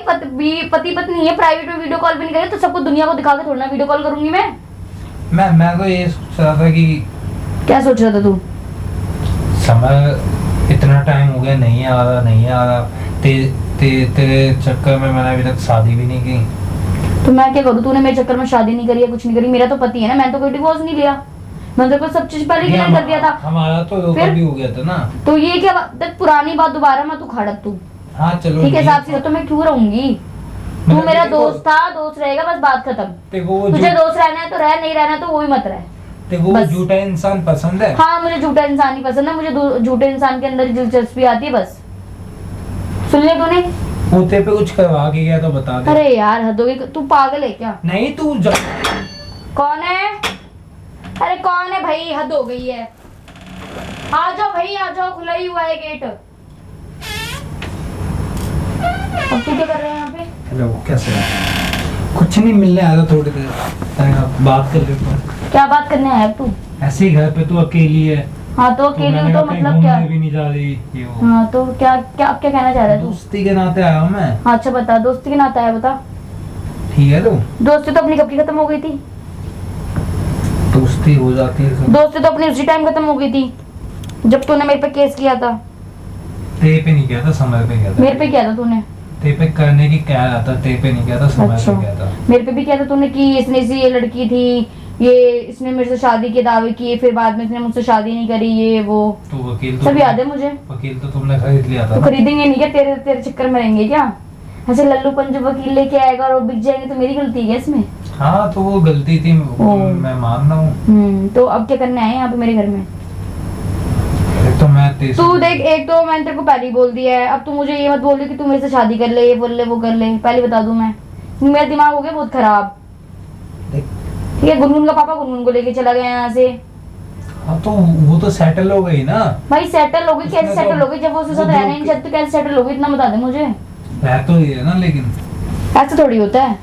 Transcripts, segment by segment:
पति पत्नी है, प्राइवेट में वीडियो कॉल भी नहीं करे तो सबको दुनिया को दिखा के थोड़ा ना वीडियो कॉल करूंगी मैं तो ये सोच रहा था कि क्या सोच रहा था तू? समय इतना टाइम हो गया नहीं आ रहा तेरे चक्कर में मैंने अभी तक शादी भी नहीं की। तो मैं क्या करूँ? तूने मेरे चक्कर में शादी नहीं करी है, कुछ नहीं करी। मेरा तो पति है ना, मैंने तो कोई डिवोर्स नहीं लिया, मैंने तो सब चीज पहले क्लियर कर दिया था। हमारा तो धोखा भी हो गया था ना। तो ये क्या बात, पुरानी बात दोबारा मत उखाड़ तू। हाँ चलो ठीक है, हिसाब से तो मैं क्यों रहूंगी? तू मेरा दोस्त था, दोस्त रहेगा, बस बात खत्म। तुझे दोस्त रहना है तो रह, नहीं रहना तो वो भी मत रहे। वो झूठा इंसान पसंद है। हाँ, मुझे झूठा इंसान ही पसंद है, मुझे झूठे इंसान के अंदर दिलचस्पी आती है। बस सुन ले तूने, पोते पे कुछ करवा के गया तो बता दे। अरे यार हद हो गई, तू पागल है क्या? नहीं तू कौन है? अरे कौन है भाई? हद हो गई है। आ जाओ भाई, आ जाओ, खुला ही हुआ है गेट। अब तू क्या कर रहे हैं यहाँ पे? हेलो, कैसे है? कुछ नहीं, मिलने आया था थोड़ी देर, बात कर लेते हैं। क्या बात करने आया तू? ऐसे ही घर पे तू अकेली है। हाँ तो अकेले हूँ तो मतलब क्या? भी नहीं जा रही ये वो। हाँ तो क्या क्या अब क्या कहना चाह रहा है तू? दोस्ती के नाते आया हूँ मैं। हाँ अच्छा बता, दोस्ती के नाते आया, बता। ठीक है, तो दोस्ती तो अपनी कब की खत्म हो गई थी? दोस्ती हो जाती है। दोस्ती तो अपनी उसी टाइम खत्म हो गई थी जब तूने मेरे पे केस किया था। तेरे पे नहीं किया था, समय पे किया था। मेरे पे किया था तूने? तेरे पे करने की क्या रहा था, तेरे पे नहीं किया था, समय पे किया था। मेरे पे भी किया था तूने कि इसने से ये लड़की थी, ये इसने मेरे से शादी के दावे किए, फिर बाद में इसने मुझसे शादी नहीं करी, ये वो। तो वकील सब याद है मुझे। वकील तो तुमने खरीद लिया था। तो खरीदेंगे नहीं क्या? तेरे तेरे चक्कर में रहेंगे क्या? ऐसे लल्लूपन जो वकील लेके आएगा और वो बिक जाएंगे तो मेरी गलती है इसमें? हाँ तो वो गलती थी, मैं मान रहा हूँ। तो अब क्या करना है यहाँ पे मेरे घर में? तो मैं तू देख, एक तो मैंने तेरे को पहले ही बोल दिया है, अब तू मुझे ये मत बोल दे कि तू मेरे से शादी कर ले, ये बोल ले, वो कर ले। पहले बता दूं मैं, मेरा दिमाग हो गया बहुत खराब। ठीक है, गुनगुन का पापा गुनगुन को लेके चला गया यहाँ से। हाँ तो वो तो सेटल हो गई ना भाई। सेटल हो गई? कैसे सेटल हो गई? जब वो उसके साथ रहना ही नहीं चाहती तो कैसे सेटल हो गई? इतना बता दे मुझे। रह तो ही है ना, लेकिन ऐसे थोड़ी होता है,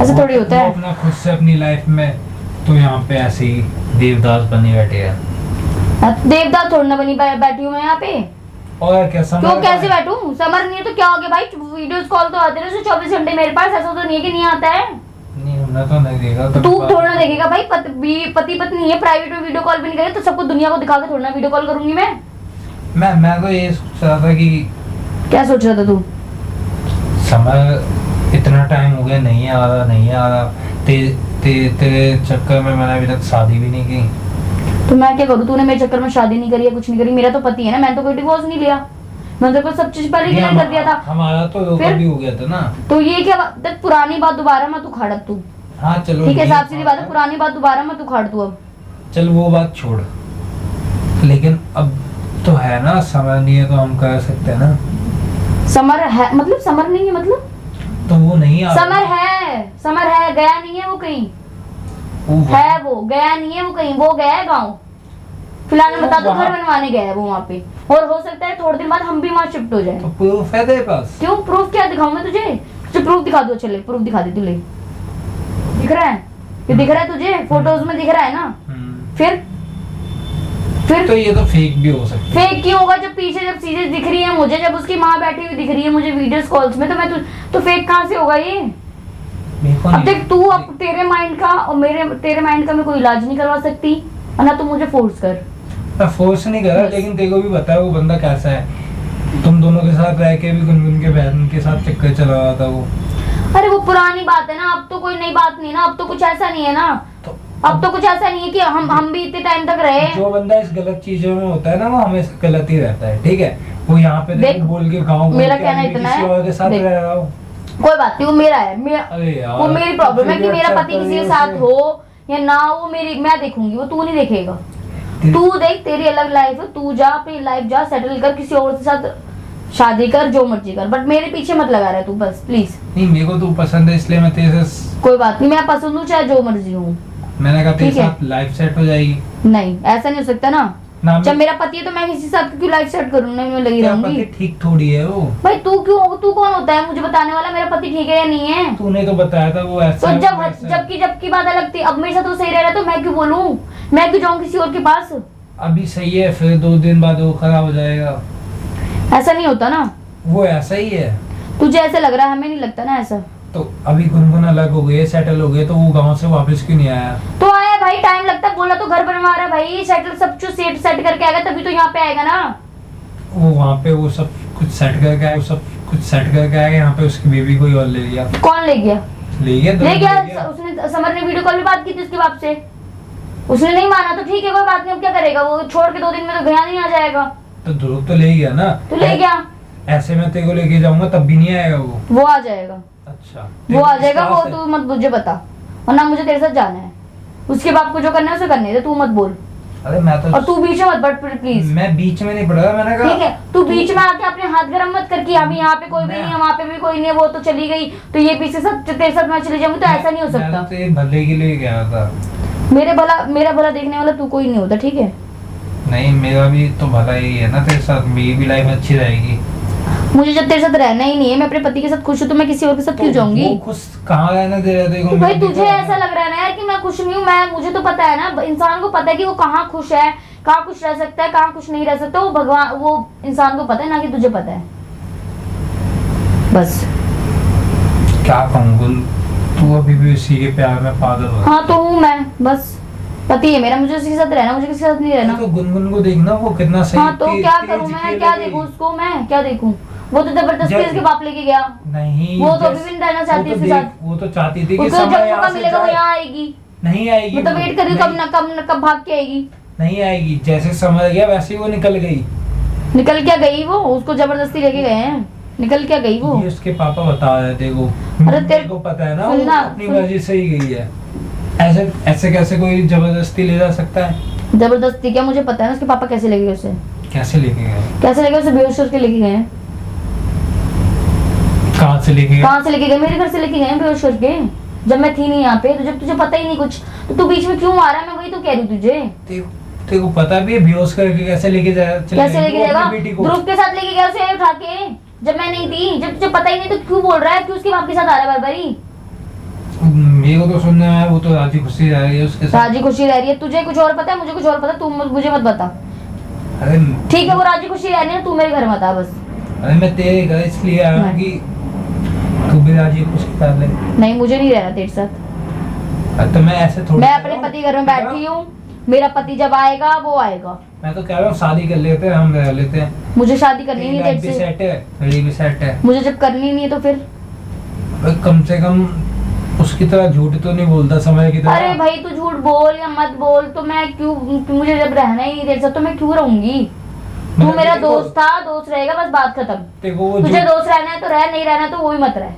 ऐसे थोड़ी होता है। अपना खुद से अपनी लाइफ में, तो यहाँ पे ऐसे ही देवदास बनी बैठे हैं। देवदास थोड़ी ना बनी बैठी हूँ मैं यहाँ पे। और क्या समर? क्यों कैसे बैठूं? समर नहीं है तो क्या हो गया भाई? वीडियोस कॉल तो आते रहे 24 घंटे मेरे पास, ऐसा तो नहीं है कि नहीं आता है। नहीं, हमने तो नहीं देखा। तू थोड़ा ना देखेगा भाई, पति पत्नी है, प्राइवेट में वीडियो कॉल भी नहीं करे तो सबको दुनिया को दिखा के थोड़ा ना वीडियो कॉल करूंगी मैं तो ये सोच रहा था कि क्या सोच रहा था तू? समय इतना टाइम हो गया नहीं आ रहा तेरे चक्कर में मैंने अभी तक शादी भी नहीं की। तो मैं क्या करूँ? तूने मेरे चक्कर में शादी नहीं करी है, कुछ नहीं करी। मेरा तो पति है ना, मैंने तो कोई डिवोर्स नहीं लिया, मैंने तो सब चीज पहले क्लियर कर दिया था। हमारा तो धोखा भी हो गया था ना। तो ये क्या बात, पुरानी बात दोबारा मत उखाड़ तू। हाँ चलो ठीक है, साफ सीधी बात है, पुरानी बात दोबारा मत उखाड़ तू। अब चल वो बात छोड़, लेकिन अब तो है ना, समय नहीं है तो हम कर सकते हैं ना। समर है मतलब? समर नहीं है मतलब? तो वो नहीं आ समर है, समर है, गया नहीं है वो कहीं। है वो गया नहीं है वो कहीं, वो गया है गाँव। फिलहाल मैं बता दो, घर बनवाने गया है वो वहाँ पे, और हो सकता है थोड़े दिन बाद हम भी वहाँ शिफ्ट हो जाए। तो प्रूफ है तेरे पास? क्यों प्रूफ? क्या दिखाऊं मैं तुझे? तुझे प्रूफ दिखा दो, चले प्रूफ दिखा दे। तू ले, दिख रहा है? ये दिख रहा है तुझे? फोटोज में दिख रहा है ना? फिर तो ये तो फेक भी हो सकता है। फेक क्यों होगा? जब पीछे जब चीजें दिख रही है मुझे, जब उसकी माँ बैठी हुई दिख रही है मुझे वीडियोस कॉल्स में, तो मैं तो फेक कहाँ से होगा ये? अब देख तू, अब तेरे माइंड का और तेरे माइंड का मैं कोई इलाज नहीं करवा सकती, और ना तू मुझे फोर्स कर। मैं फोर्स नहीं कर रहा, लेकिन तेरे को भी पता है वो बंदा कैसा है। तुम दोनों के साथ रह के भी गुनगुन के बहन के साथ चक्कर चला रहा था वो। अरे वो पुरानी बात है ना, अब तो कोई नई बात नहीं ना, अब तो कुछ ऐसा नहीं है ना। अब तो कुछ ऐसा नहीं है कि हम भी इतने टाइम तक रहे। जो बंदा इस गलत चीजों में होता है ना, वो हमेशा गलत ही रहता है। ठीक है, वो यहाँ पे देख बोल के गाँव मेरा कहना इतना है, किसी और के साथ रह रहा हो, कोई बात नहीं, वो मेरा है। वो मेरी प्रॉब्लम है कि मेरा पति किसी के साथ हो या ना हो, मेरी मैं देखूंगी, वो तू नहीं देखेगा। तू देख, तेरी अलग लाइफ है, तू जा अपनी लाइफ जा सेटल कर, किसी और के साथ शादी कर, जो मर्जी कर, बट मेरे पीछे मत लगा रहा तू बस प्लीज। नहीं, मेरे को तू पसंद है इसलिए मैं तेरे से। कोई बात नहीं, मैं पसंद हूँ चाहे जो मर्जी हूँ। मैंने कहा तेरे साथ लाइफ सेट हो जाएगी। नहीं, ऐसा नहीं हो सकता ना। जब मेरा पति है तो मैं किसी के साथ क्यों लाइफ सेट करूँ? नहीं, मैं लगी रहूंगी। ठीक थोड़ी है वो भाई। तू कौन होता है मुझे बताने वाला मेरा पति ठीक है या नहीं है? तूने तो बताया था वो ऐसा तो जबकि बात अलग थी। अब मेरे साथ वो सही रह रहा है तो मैं क्यों बोलूं? मैं क्यों जाऊं किसी और के पास? अभी सही है, फिर 2 दिन बाद वो खराब हो जाएगा। ऐसा नहीं होता ना। वो ऐसा ही है। तुझे ऐसे लग रहा है, हमें नहीं लगता ना ऐसा। तो अभी गुनगुन अलग हो गए, सेटल हो गए, तो वो गांव से वापस क्यों नहीं आया? तो आया भाई, टाइम लगता है, बोला तो घर बनवा रहा है भाई, सेटल सब कुछ सेट करके आएगा तभी तो यहाँ पे आएगा ना। वो वहाँ पे वो सब कुछ सेट करके आया, वो सब कुछ सेट करके आया, यहाँ पे उसकी बेबी कोई और ले लिया। कौन ले गया? ले गया ले गया। उसने, समर ने वीडियो कॉल में बात की थी उसके बाप से, उसने नहीं माना तो ठीक है, कोई बात नहीं, अब क्या करेगा वो, छोड़ के 2 दिन में तो गया नहीं आ जाएगा। तो ध्रुव तो ले गया ना। तो ले गया। ऐसे में तेरे को लेके जाऊंगा तब भी नहीं आएगा वो आ जाएगा। अच्छा वो आ जाएगा, वो तू मत मुझे बता, और ना मुझे तेरे साथ जाना है, उसके बाप को जो करना है उसे करने दे, तू मत बोल। अरे मैं तो, और तू बीच में मत पड़ प्लीज। मैं बीच में नहीं पड़ रहा, मैंने कहा ठीक है, तू बीच में आके अपने हाथ गरम मत कर कि अभी यहाँ पे कोई भी नहीं है, वहाँ पे भी कोई नहीं है, वो तो चली गई तो ये पीछे सब तेरे साथ मैं चली जाऊंगी, तो ऐसा नहीं हो सकता। मैं तो एक भले के लिए गया था। मेरा भला देखने वाला तू कोई नहीं होता, ठीक है? नहीं, मेरा भी तो भला ही है ना तेरे साथ, मेरी भी लाइफ अच्छी रहेगी। मुझे जब तेरे साथ रहना ही नहीं है, मैं अपने पति के साथ खुश हूँ, तो मैं किसी और के साथ क्यों जाऊंगी? वो खुश कहाँ रहना दे रहे थे? तो भाई तुझे ऐसा लग रहा है ना यार कि मैं खुश नहीं हूँ, मैं, मुझे तो पता है ना, इंसान को पता है कि वो कहाँ खुश है, कहाँ खुश रह सकता है, कहाँ खुश नहीं रह सकता, वो भगवान, वो इंसान को पता है ना कि तुझे पता है। बस क्या कहूँ, तू अभी भी उसी के प्यार में पागल हो। हाँ तो हूँ मैं, बस पति है मेरा, मुझे उसी के साथ रहना, मुझे किसी के साथ नहीं रहना। तो गुनगुन को देखना, वो कितना सही। हाँ तो क्या करूँ मैं, क्या देखूँ उसको, मैं क्या देखूँ? वो तो जबरदस्ती उसके बाप लेके गया। नहीं, वो तो अभी भी रहना चाहती है उसके साथ। वो तो चाहती थी कि उसको जब मौका मिलेगा वो यहाँ आएगी। नहीं आएगी, मैं तो वेट कर रही हूँ कब भाग के आएगी। नहीं आएगी, जैसे समझ गया वैसे ही वो निकल गई। निकल क्या गई वो? उसको जबरदस्ती लेके गए हैं, निकल क्या गई वो? ये उसके पापा बता रहे थे वो। अरे तेरे को पता है ना, वो अपनी मर्जी से ही गई है। ऐसे ऐसे कैसे कोई जबरदस्ती ले जा सकता है? जबरदस्ती क्या, मुझे पता है ना उसके पापा कैसे लेके गए उसे। कैसे लेके गए? कैसे लेके उसे बेहोश करके लेके गए हैं। कहाँ से लेके गए? कहाँ से लेके गए? मेरे घर से लेके गए हैं बेहोश करके, जब मैं थी नहीं यहाँ पे। तो जब तुझे पता ही नहीं कुछ, तो तू बीच में क्यों आ रहा है? मैं वही तो कह रही हूँ तुझे। तेरे को पता भी है बेहोश करके कैसे लेके जाएगा? कैसे लेके जाएगा? ध्रुव के साथ लेके गया उसे उठा के, जब मैं नहीं थी। जब तुझे पता ही नहीं तो क्यों बोल रहा है? क्यों उसके बाप के साथ आ रहा है बार बारी? मेरे को तो सुनने में आया वो तो राजी खुशी रह रही है उसके साथ। राजी खुशी रह रही है? तुझे कुछ और पता है, मुझे कुछ और पता है, तू मुझे मत बता। अरे ठीक है, वो राजी खुशी रह रही है, तू मेरे घर मत आ बस। अरे मैं तेरे घर इसलिए आया हूँ कि तू भी राजी खुशी कर ले। नहीं, मुझे नहीं रहना तेरे साथ। तो मैं ऐसे थोड़ी, मैं अपने पति घर में बैठी हूँ, मेरा पति जब आएगा वो आएगा। मैं तो कह रहा हूँ शादी कर लेते हैं, हम रह लेते हैं। मुझे शादी करनी नहीं तेरे से। सेट है, मेरी भी सेट है। मुझे जब करनी नहीं है तो फिर कम से कम उसकी तरह झूठ तो नहीं बोलता समय की तरह। अरे भाई तू झूठ बोल या मत बोल, तो मैं क्यों, मुझे जब रहना ही नहीं तेरे साथ तो मैं क्यों रहूंगी? तू मेरा दोस्त था, दोस्त रहेगा, बस बात खत्म। तुझे दोस्त रहना है तो रह, नहीं रहना तो वो भी मत रहे।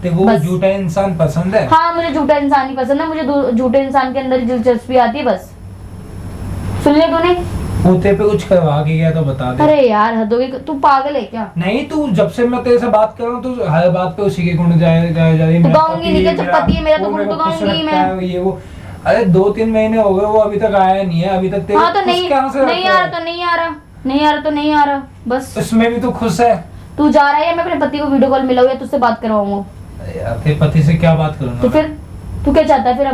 देखो वो झूठा इंसान पसंद है। हाँ मुझे झूठा इंसान ही पसंद है, मुझे झूठे इंसान के अंदर दिलचस्पी आती है। बस सुन ले तूने, पोते पे कुछ करवा के गया तो बता दे। अरे यार हद हो गई, तू पागल है क्या? नहीं, तू जब से मैं तेरे से बात कर रहा हूँ तो हर बात पे उसी के गुण गाए जा रही है। गाऊंगी नहीं क्या? जब पति है मेरा तो गुण तो गाऊंगी मैं। ये वो, अरे 2-3 महीने हो गए, वो अभी तक आया नहीं है। अभी तक हाँ तो नहीं आ रहा तो नहीं आ रहा, नहीं आ रहा तो नहीं आ रहा, बस। उसमें भी तो खुश है। तू जा रहा है या मैं अपने पति को वीडियो कॉल मिलाऊं या तुझसे बात करवाऊंगा? तेरे पति से क्या बात करूंगा? तो फिर तू क्या चाहता है फिर?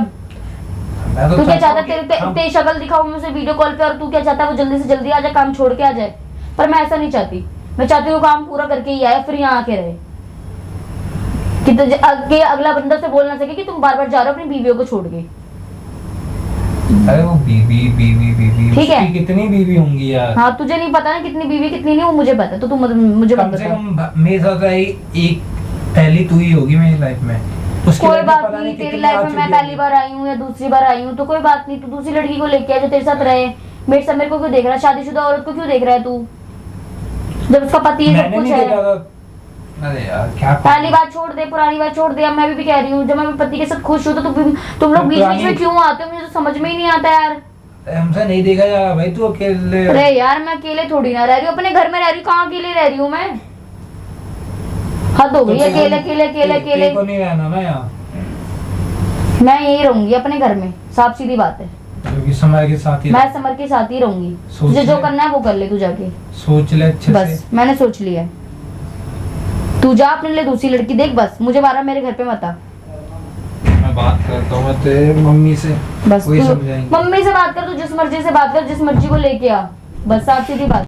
अब तो तू क्या चाहता है? तेरी शक्ल दिखाऊं मैं उसे वीडियो कॉल पे, और तू क्या चाहता है? वो जल्दी से जल्दी आ जाए, काम छोड़ के आ जाए। पर मैं ऐसा नहीं चाहती, मैं चाहती हूँ काम पूरा करके ही आए, फिर यहाँ आके रहे, कि अगला बंदा से बोल ना सके कि तुम बार बार जा रहे हो अपनी बीवियों को छोड़ के। अरे वो बीवी ठीक है, कितनी बीवी होंगी यार? हाँ तुझे नहीं पता ना कितनी बीवी कितनी नहीं, वो मुझे पता है, तो तू मुझे मत बता। मेरे साथ एक पहली तू ही होगी मेरी लाइफ में। कोई बात नहीं, तेरी लाइफ में मैं पहली बार आई हूँ या दूसरी बार आई हूँ तो कोई बात नहीं, तू दूसरी लड़की को लेके आ जो तेरे साथ रहे। मेरे को क्यों देख रहा है? शादीशुदा औरत को क्यों देख रहा है तू, जब उसका पति है, सब कुछ है? अरे यार क्या, पहली बात छोड़ दे, पुरानी बात छोड़ दे। अब मैं भी कह रही हूँ, जब मैं पति के साथ खुश हूँ तो तुम लोग बीच बीच में क्यों आते हो? मुझे तो समझ में ही नहीं आता यार। हमसे नहीं देखा जा रहा भाई, तू अकेले। अरे यार मैं अकेले थोड़ी ना रह रही हूँ, अपने घर में रह रही हूँ, कहाँ अकेले रह रही हूँ मैं? हद हो गई, अकेले अकेले अकेले अकेले। को नहीं रहना ना यहाँ, मैं यही रहूंगी अपने घर में, साफ सीधी बात है। क्योंकि समय के साथ ही, मैं समर के साथ ही रहूंगी। तुझे जो करना है वो कर ले, तू जाके सोच ले अच्छे से। बस मैंने सोच लिया, तू जा अपने लिए दूसरी लड़की देख, बस मुझे बारह मेरे घर पे मत आ। मैं बात करता हूँ तेरे मम्मी से, बस वही समझाएंगे। मम्मी से बात कर, तू जिस मर्जी से बात कर, जिस मर्जी को लेके आ, बस साफ सीधी बात।